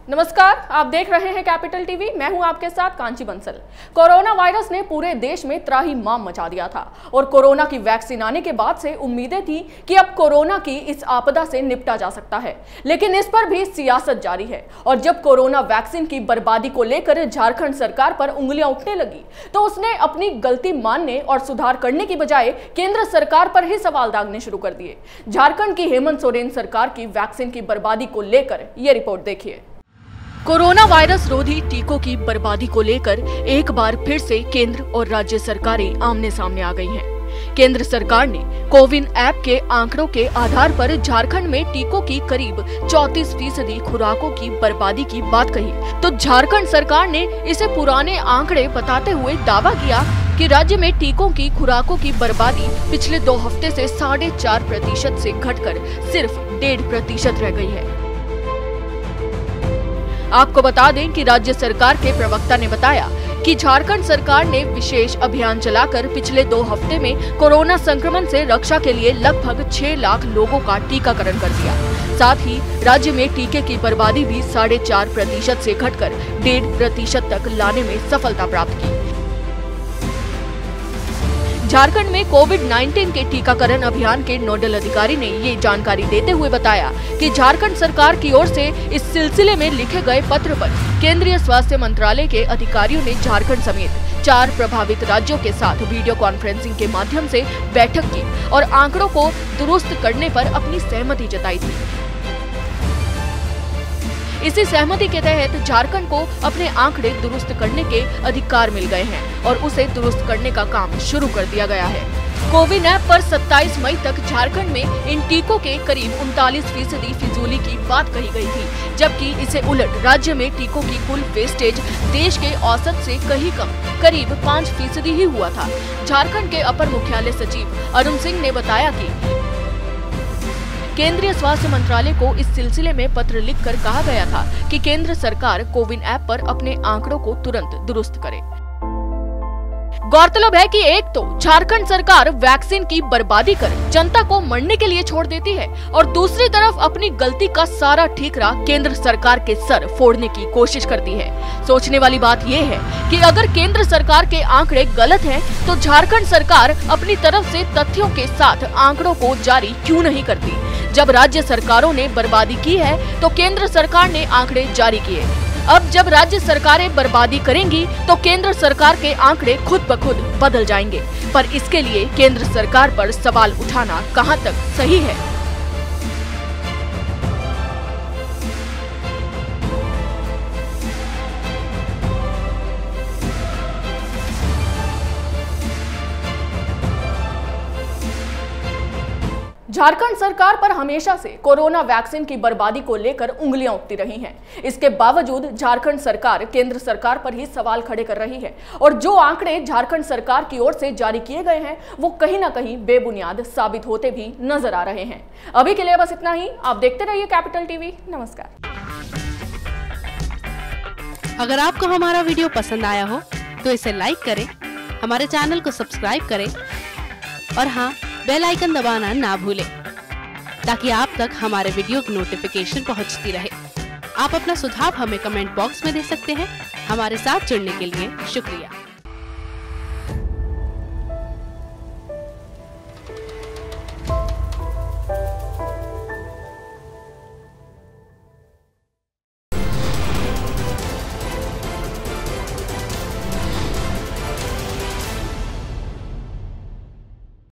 नमस्कार, आप देख रहे हैं कैपिटल टीवी। मैं हूं आपके साथ कांची बंसल। कोरोना वायरस ने पूरे देश में त्राहिमाम मचा दिया था और कोरोना की वैक्सीन आने के बाद से उम्मीदें थी कि अब कोरोना की इस आपदा से निपटा जा सकता है, लेकिन इस पर भी सियासत जारी है। और जब कोरोना वैक्सीन की बर्बादी को लेकर झारखंड सरकार पर उंगलियां उठने लगी तो उसने अपनी गलती मानने और सुधार करने की बजाय केंद्र सरकार पर ही सवाल दागने शुरू कर दिए। झारखंड की हेमंत सोरेन सरकार की वैक्सीन की बर्बादी को लेकर यह रिपोर्ट देखिए। कोरोना वायरस रोधी टीकों की बर्बादी को लेकर एक बार फिर से केंद्र और राज्य सरकारें आमने सामने आ गई हैं। केंद्र सरकार ने कोविन ऐप के आंकड़ों के आधार पर झारखंड में टीकों की करीब 34% खुराकों की बर्बादी की बात कही, तो झारखंड सरकार ने इसे पुराने आंकड़े बताते हुए दावा किया कि राज्य में टीकों की खुराकों की बर्बादी पिछले 2 हफ्ते से 4.5% से घटकर सिर्फ 1.5% रह गई है। आपको बता दें कि राज्य सरकार के प्रवक्ता ने बताया कि झारखंड सरकार ने विशेष अभियान चलाकर पिछले 2 हफ्ते में कोरोना संक्रमण से रक्षा के लिए लगभग 6 लाख लोगों का टीकाकरण कर दिया। साथ ही राज्य में टीके की बर्बादी भी 4.5% से घटकर 1.5% तक लाने में सफलता प्राप्त की। झारखंड में कोविड-19 के टीकाकरण अभियान के नोडल अधिकारी ने ये जानकारी देते हुए बताया कि झारखंड सरकार की ओर से इस सिलसिले में लिखे गए पत्र पर केंद्रीय स्वास्थ्य मंत्रालय के अधिकारियों ने झारखंड समेत 4 प्रभावित राज्यों के साथ वीडियो कॉन्फ्रेंसिंग के माध्यम से बैठक की और आंकड़ों को दुरुस्त करने पर अपनी सहमति जताई थी। इसी सहमति के तहत झारखंड को अपने आंकड़े दुरुस्त करने के अधिकार मिल गए हैं और उसे दुरुस्त करने का काम शुरू कर दिया गया है। कोविन ऐप पर 27 मई तक झारखंड में इन टीकों के करीब 39% फिजूली की बात कही गई थी, जबकि इसे उलट राज्य में टीकों की कुल वेस्टेज देश के औसत से कहीं कम करीब 5% ही हुआ था। झारखंड के अपर मुख्यालय सचिव अरुण सिंह ने बताया कि केंद्रीय स्वास्थ्य मंत्रालय को इस सिलसिले में पत्र लिखकर कहा गया था कि केंद्र सरकार कोविन ऐप पर अपने आंकड़ों को तुरंत दुरुस्त करे। गौरतलब है कि एक तो झारखंड सरकार वैक्सीन की बर्बादी कर जनता को मरने के लिए छोड़ देती है और दूसरी तरफ अपनी गलती का सारा ठीकरा केंद्र सरकार के सर फोड़ने की कोशिश करती है। सोचने वाली बात यह है कि अगर केंद्र सरकार के आंकड़े गलत हैं, तो झारखंड सरकार अपनी तरफ से तथ्यों के साथ आंकड़ों को जारी क्यों नहीं करती। जब राज्य सरकारों ने बर्बादी की है तो केंद्र सरकार ने आंकड़े जारी किए। अब जब राज्य सरकारें बर्बादी करेंगी तो केंद्र सरकार के आंकड़े खुद ब खुद बदल जाएंगे, पर इसके लिए केंद्र सरकार पर सवाल उठाना कहां तक सही है। झारखंड सरकार पर हमेशा से कोरोना वैक्सीन की बर्बादी को लेकर उंगलियां उठती रही हैं। इसके बावजूद झारखंड सरकार केंद्र सरकार पर ही सवाल खड़े कर रही है और जो आंकड़े झारखंड सरकार की ओर से जारी किए गए हैं वो कहीं ना कहीं बेबुनियाद साबित होते भी नजर आ रहे हैं। अभी के लिए बस इतना ही। आप देखते रहिए कैपिटल टीवी। नमस्कार। अगर आपको हमारा वीडियो पसंद आया हो तो इसे लाइक करें, हमारे चैनल को सब्सक्राइब करें और हाँ, बेल आइकन दबाना ना भूलें ताकि आप तक हमारे वीडियो की नोटिफिकेशन पहुंचती रहे। आप अपना सुझाव हमें कमेंट बॉक्स में दे सकते हैं। हमारे साथ जुड़ने के लिए शुक्रिया।